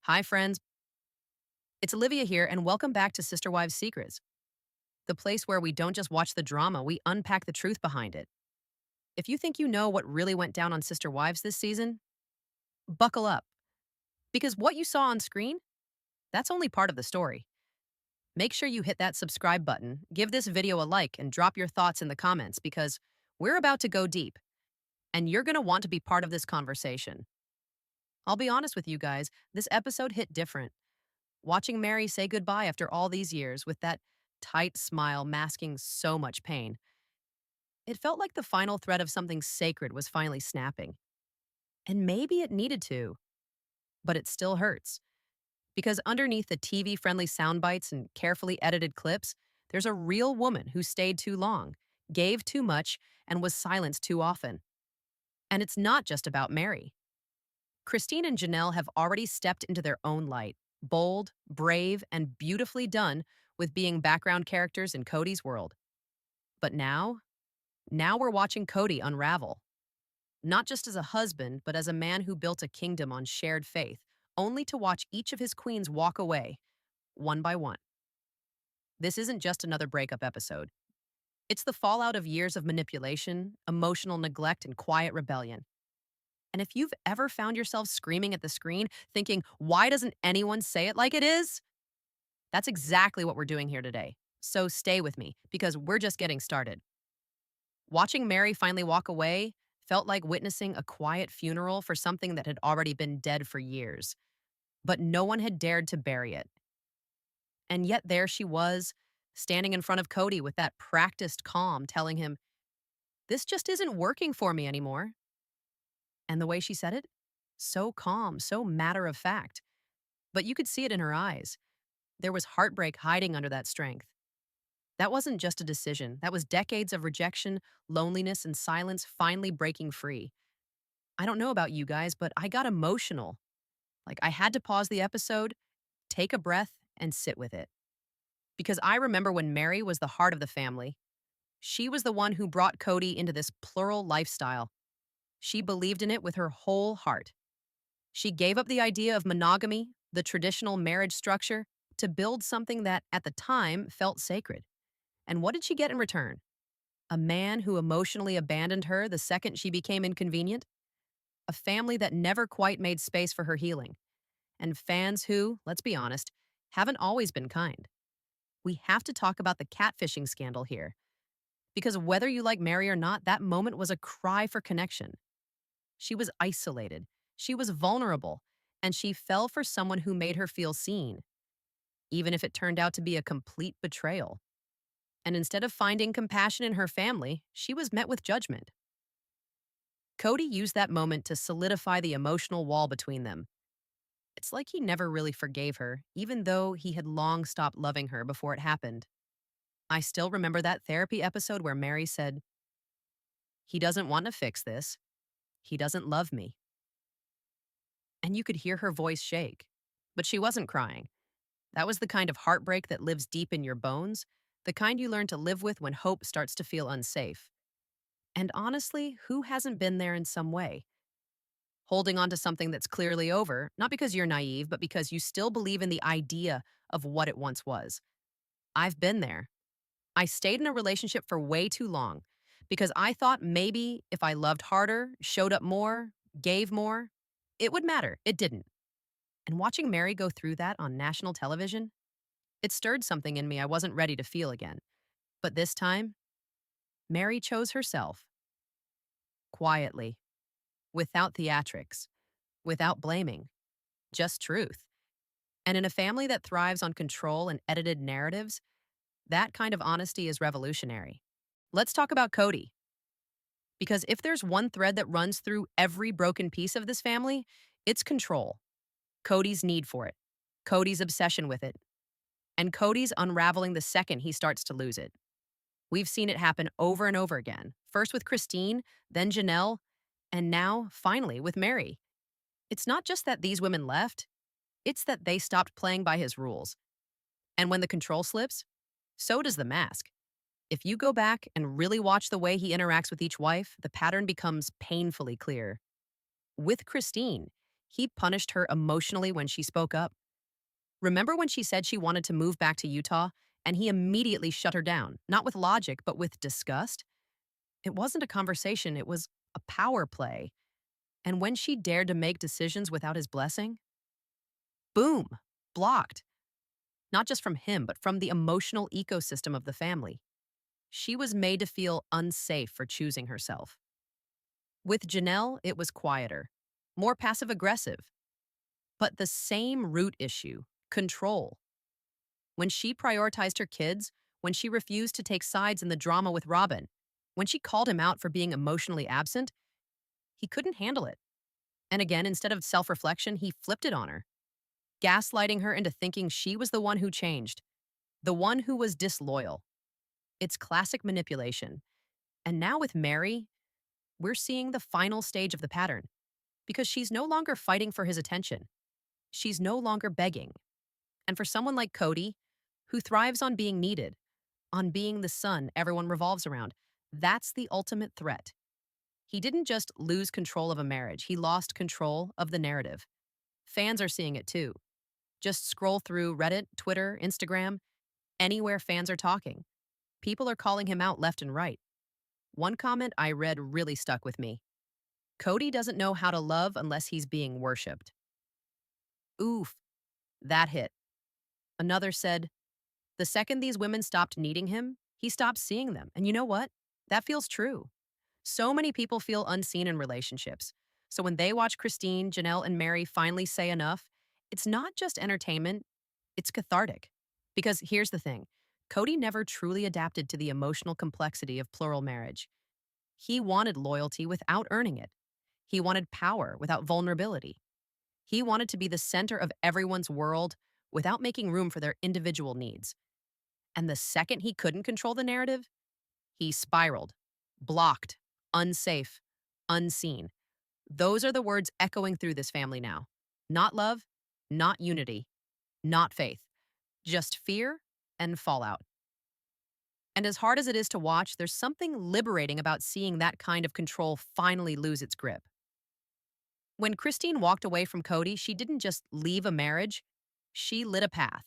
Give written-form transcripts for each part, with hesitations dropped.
Hi, friends. It's Olivia here, and welcome back to Sister Wives Secrets, the place where we don't just watch the drama, we unpack the truth behind it. If you think you know what really went down on Sister Wives this season, buckle up, because what you saw on screen, that's only part of the story. Make sure you hit that subscribe button, give this video a like, and drop your thoughts in the comments because we're about to go deep, and you're going to want to be part of this conversation. I'll be honest with you guys, this episode hit different. Watching Meri say goodbye after all these years with that tight smile masking so much pain, it felt like the final thread of something sacred was finally snapping. And maybe it needed to, but it still hurts. Because underneath the TV friendly sound bites and carefully edited clips, there's a real woman who stayed too long, gave too much, and was silenced too often. And it's not just about Meri. Christine and Janelle have already stepped into their own light, bold, brave, and beautifully done with being background characters in Kody's world. But now we're watching Kody unravel, not just as a husband, but as a man who built a kingdom on shared faith, only to watch each of his queens walk away, one by one. This isn't just another breakup episode. It's the fallout of years of manipulation, emotional neglect, and quiet rebellion. And if you've ever found yourself screaming at the screen, thinking, why doesn't anyone say it like it is? That's exactly what we're doing here today. So stay with me, because we're just getting started. Watching Meri finally walk away felt like witnessing a quiet funeral for something that had already been dead for years, but no one had dared to bury it. And yet there she was, standing in front of Kody with that practiced calm, telling him, this just isn't working for me anymore. And the way she said it, so calm, so matter of fact. But you could see it in her eyes. There was heartbreak hiding under that strength. That wasn't just a decision. That was decades of rejection, loneliness, and silence finally breaking free. I don't know about you guys, but I got emotional. Like I had to pause the episode, take a breath, and sit with it. Because I remember when Meri was the heart of the family. She was the one who brought Kody into this plural lifestyle. She believed in it with her whole heart. She gave up the idea of monogamy, the traditional marriage structure, to build something that, at the time, felt sacred. And what did she get in return? A man who emotionally abandoned her the second she became inconvenient? A family that never quite made space for her healing? And fans who, let's be honest, haven't always been kind. We have to talk about the catfishing scandal here. Because whether you like Meri or not, that moment was a cry for connection. She was isolated, she was vulnerable, and she fell for someone who made her feel seen, even if it turned out to be a complete betrayal. And instead of finding compassion in her family, she was met with judgment. Kody used that moment to solidify the emotional wall between them. It's like he never really forgave her, even though he had long stopped loving her before it happened. I still remember that therapy episode where Meri said, he doesn't want to fix this. He doesn't love me. And you could hear her voice shake. But she wasn't crying. That was the kind of heartbreak that lives deep in your bones, the kind you learn to live with when hope starts to feel unsafe. And honestly, who hasn't been there in some way? Holding on to something that's clearly over, not because you're naive, but because you still believe in the idea of what it once was. I've been there. I stayed in a relationship for way too long because I thought maybe if I loved harder, showed up more, gave more, it would matter. It didn't. And watching Meri go through that on national television, it stirred something in me I wasn't ready to feel again. But this time, Meri chose herself, quietly, without theatrics, without blaming, just truth. And in a family that thrives on control and edited narratives, that kind of honesty is revolutionary. Let's talk about Kody. Because if there's one thread that runs through every broken piece of this family, it's control. Kody's need for it, Kody's obsession with it, and Kody's unraveling the second he starts to lose it. We've seen it happen over and over again, first with Christine, then Janelle, and now, finally, with Meri. It's not just that these women left, it's that they stopped playing by his rules. And when the control slips, so does the mask. If you go back and really watch the way he interacts with each wife, the pattern becomes painfully clear. With Christine, He punished her emotionally when she spoke up. Remember when she said she wanted to move back to Utah, and he immediately shut her down, not with logic, but with disgust? It wasn't a conversation, it was a power play. And when she dared to make decisions without his blessing, boom, blocked. Not just from him, but from the emotional ecosystem of the family. She was made to feel unsafe for choosing herself. With Janelle, it was quieter, more passive aggressive, but the same root issue control. When she prioritized her kids, when she refused to take sides in the drama with Robin, when she called him out for being emotionally absent, he couldn't handle it. And again, instead of self reflection, he flipped it on her, gaslighting her into thinking she was the one who changed, the one who was disloyal. It's classic manipulation. And now with Meri, we're seeing the final stage of the pattern because she's no longer fighting for his attention. She's no longer begging. And for someone like Kody, who thrives on being needed, on being the sun everyone revolves around, that's the ultimate threat. He didn't just lose control of a marriage, he lost control of the narrative. Fans are seeing it too. Just scroll through Reddit, Twitter, Instagram, anywhere fans are talking. People are calling him out left and right. One comment I read really stuck with me. Kody doesn't know how to love unless he's being worshipped. Oof, that hit. Another said, the second these women stopped needing him, he stopped seeing them. And you know what? That feels true. So many people feel unseen in relationships. So when they watch Christine, Janelle, and Meri finally say enough, it's not just entertainment, it's cathartic. Because here's the thing, Kody never truly adapted to the emotional complexity of plural marriage. He wanted loyalty without earning it. He wanted power without vulnerability. He wanted to be the center of everyone's world without making room for their individual needs. And the second he couldn't control the narrative, he spiraled, blocked, unsafe, unseen. Those are the words echoing through this family now. Not love, not unity, not faith, just fear and fallout. And as hard as it is to watch, there's something liberating about seeing that kind of control finally lose its grip. When Christine walked away from Kody, she didn't just leave a marriage, she lit a path.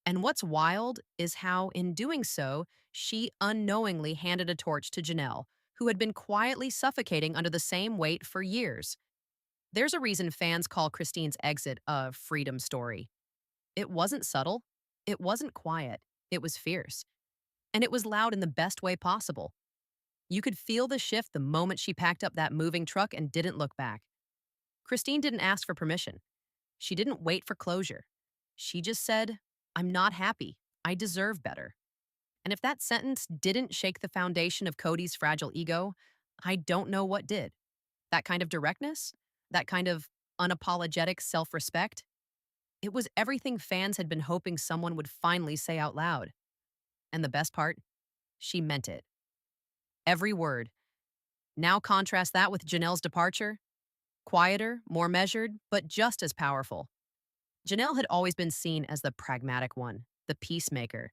And what's wild is how, in doing so, she unknowingly handed a torch to Janelle, who had been quietly suffocating under the same weight for years. There's a reason fans call Christine's exit a freedom story. It wasn't subtle, it wasn't quiet, it was fierce. And it was loud in the best way possible. You could feel the shift the moment she packed up that moving truck and didn't look back. Christine didn't ask for permission. She didn't wait for closure. She just said, I'm not happy. I deserve better. And if that sentence didn't shake the foundation of Kody's fragile ego, I don't know what did. That kind of directness? That kind of unapologetic self-respect? It was everything fans had been hoping someone would finally say out loud. And the best part? She meant it. Every word. Now contrast that with Janelle's departure. Quieter, more measured, but just as powerful. Janelle had always been seen as the pragmatic one, the peacemaker.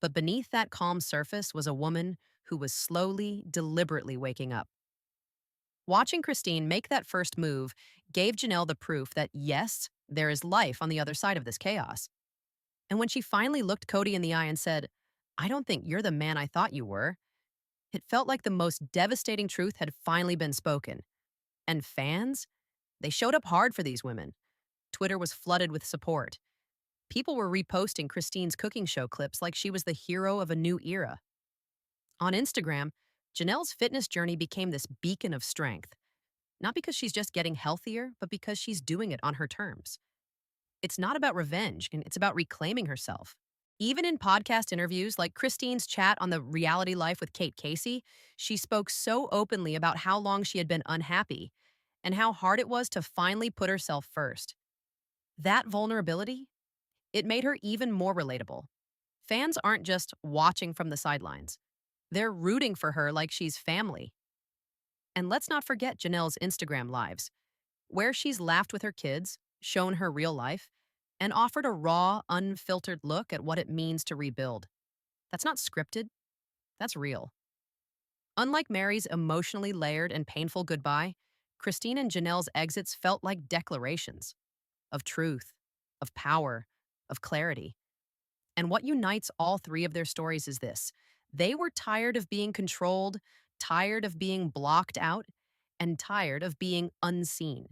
But beneath that calm surface was a woman who was slowly, deliberately waking up. Watching Christine make that first move gave Janelle the proof that, yes, there is life on the other side of this chaos. And when she finally looked Kody in the eye and said, I don't think you're the man I thought you were, it felt like the most devastating truth had finally been spoken. And fans? They showed up hard for these women. Twitter was flooded with support. People were reposting Christine's cooking show clips like she was the hero of a new era. On Instagram, Janelle's fitness journey became this beacon of strength, not because she's just getting healthier, but because she's doing it on her terms. It's not about revenge, and it's about reclaiming herself. Even in podcast interviews like Christine's chat on the Reality Life with Kate Casey, she spoke so openly about how long she had been unhappy and how hard it was to finally put herself first. That vulnerability, it made her even more relatable. Fans aren't just watching from the sidelines. They're rooting for her like she's family. And let's not forget Janelle's Instagram lives, where she's laughed with her kids, shown her real life, and offered a raw, unfiltered look at what it means to rebuild. That's not scripted, that's real. Unlike Meri's emotionally layered and painful goodbye, Christine and Janelle's exits felt like declarations of truth, of power, of clarity. And what unites all three of their stories is this: they were tired of being controlled, tired of being blocked out, and tired of being unseen.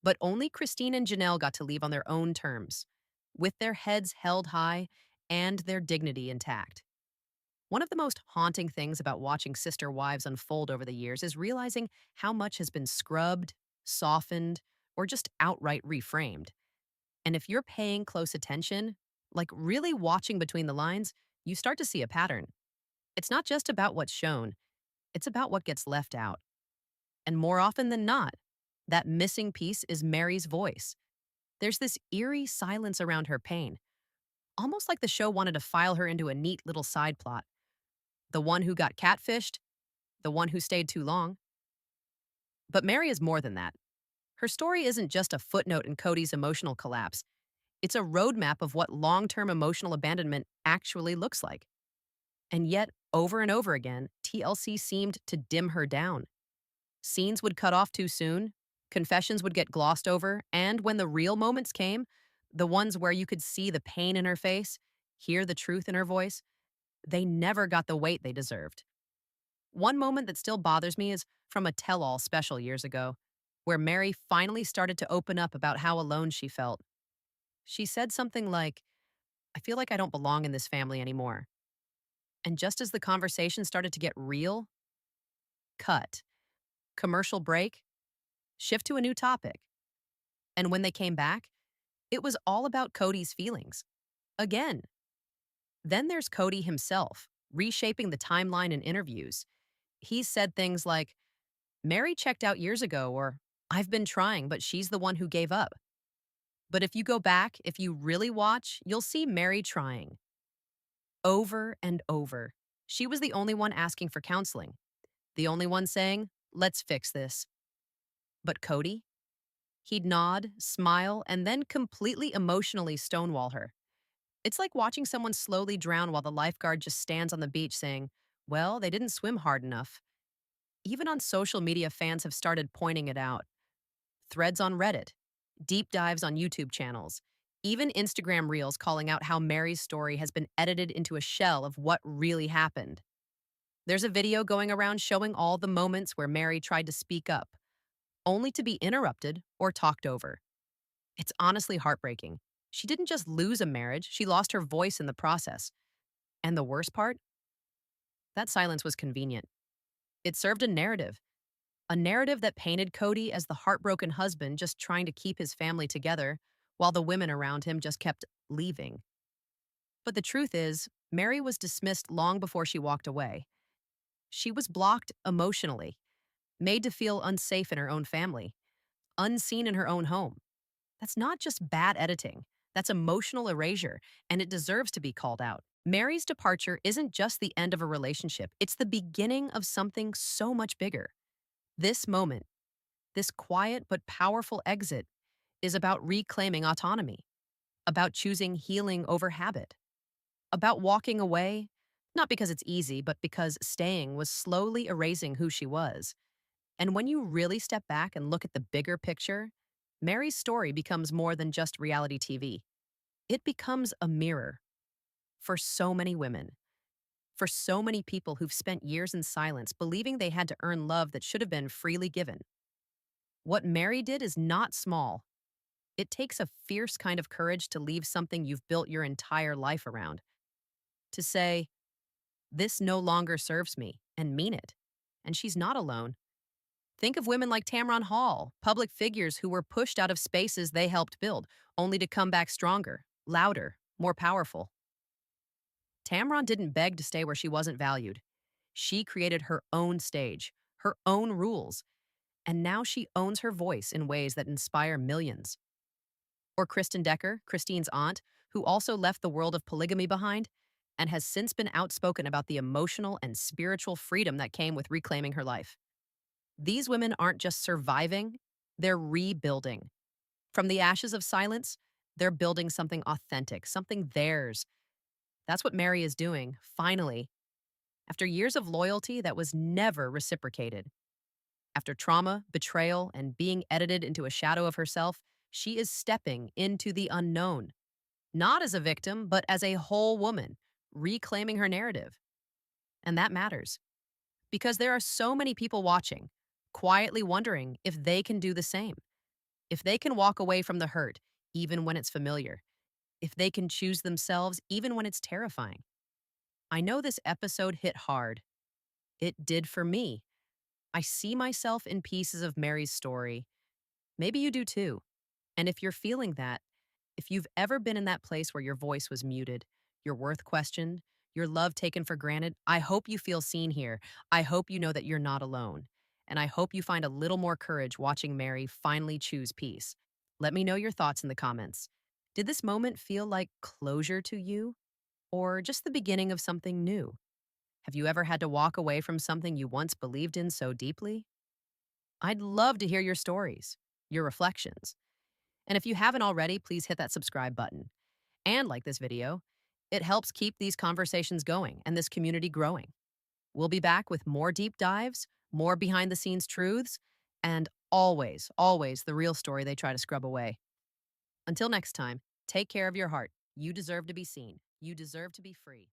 But only Christine and Janelle got to leave on their own terms, with their heads held high and their dignity intact. One of the most haunting things about watching sister wives unfold over the years is realizing how much has been scrubbed, softened, or just outright reframed. And if you're paying close attention, like really watching between the lines, you start to see a pattern. It's not just about what's shown, it's about what gets left out. And more often than not, that missing piece is Mary's voice. There's this eerie silence around her pain, almost like the show wanted to file her into a neat little side plot. The one who got catfished, the one who stayed too long. But Meri is more than that. Her story isn't just a footnote in Kody's emotional collapse. It's a roadmap of what long-term emotional abandonment actually looks like. And yet, over and over again, TLC seemed to dim her down. Scenes would cut off too soon, confessions would get glossed over, and when the real moments came, the ones where you could see the pain in her face, hear the truth in her voice, they never got the weight they deserved. One moment that still bothers me is from a tell-all special years ago, where Meri finally started to open up about how alone she felt. She said something like, "I feel like I don't belong in this family anymore." And just as the conversation started to get real, cut, commercial break, shift to a new topic. And when they came back, it was all about Kody's feelings. Again. Then there's Kody himself, reshaping the timeline in interviews. He's said things like, "Meri checked out years ago," or "I've been trying, but she's the one who gave up." But if you go back, if you really watch, you'll see Meri trying. Over and over. She was the only one asking for counseling. The only one saying, "Let's fix this." But Kody? He'd nod, smile, and then completely emotionally stonewall her. It's like watching someone slowly drown while the lifeguard just stands on the beach saying, "Well, they didn't swim hard enough." Even on social media, fans have started pointing it out. Threads on Reddit, deep dives on YouTube channels, even Instagram reels calling out how Meri's story has been edited into a shell of what really happened. There's a video going around showing all the moments where Meri tried to speak up, only to be interrupted or talked over. It's honestly heartbreaking. She didn't just lose a marriage, she lost her voice in the process. And the worst part? That silence was convenient. It served a narrative that painted Kody as the heartbroken husband just trying to keep his family together, while the women around him just kept leaving. But the truth is, Meri was dismissed long before she walked away. She was blocked emotionally, made to feel unsafe in her own family, unseen in her own home. That's not just bad editing, that's emotional erasure, and it deserves to be called out. Meri's departure isn't just the end of a relationship, it's the beginning of something so much bigger. This moment, this quiet but powerful exit, is about reclaiming autonomy, about choosing healing over habit, about walking away, not because it's easy, but because staying was slowly erasing who she was. And when you really step back and look at the bigger picture, Meri's story becomes more than just reality TV. It becomes a mirror for so many women, for so many people who've spent years in silence believing they had to earn love that should have been freely given. What Meri did is not small. It takes a fierce kind of courage to leave something you've built your entire life around. To say, "This no longer serves me," and mean it. And she's not alone. Think of women like Tamron Hall, public figures who were pushed out of spaces they helped build, only to come back stronger, louder, more powerful. Tamron didn't beg to stay where she wasn't valued. She created her own stage, her own rules, and now she owns her voice in ways that inspire millions. Or Kristen Decker, Christine's aunt, who also left the world of polygamy behind and has since been outspoken about the emotional and spiritual freedom that came with reclaiming her life. These women aren't just surviving, they're rebuilding. From the ashes of silence, they're building something authentic, something theirs. That's what Meri is doing, finally, after years of loyalty that was never reciprocated. After trauma, betrayal, and being edited into a shadow of herself, she is stepping into the unknown, not as a victim, but as a whole woman, reclaiming her narrative. And that matters because there are so many people watching, quietly wondering if they can do the same, if they can walk away from the hurt, even when it's familiar, if they can choose themselves, even when it's terrifying. I know this episode hit hard. It did for me. I see myself in pieces of Mary's story. Maybe you do too. And if you're feeling that, if you've ever been in that place where your voice was muted, your worth questioned, your love taken for granted, I hope you feel seen here. I hope you know that you're not alone. And I hope you find a little more courage watching Mary finally choose peace. Let me know your thoughts in the comments. Did this moment feel like closure to you, or just the beginning of something new? Have you ever had to walk away from something you once believed in so deeply? I'd love to hear your stories, your reflections. And if you haven't already, please hit that subscribe button and like this video. It helps keep these conversations going and this community growing. We'll be back with more deep dives, more behind the scenes truths, and always, always the real story they try to scrub away. Until next time, take care of your heart. You deserve to be seen. You deserve to be free.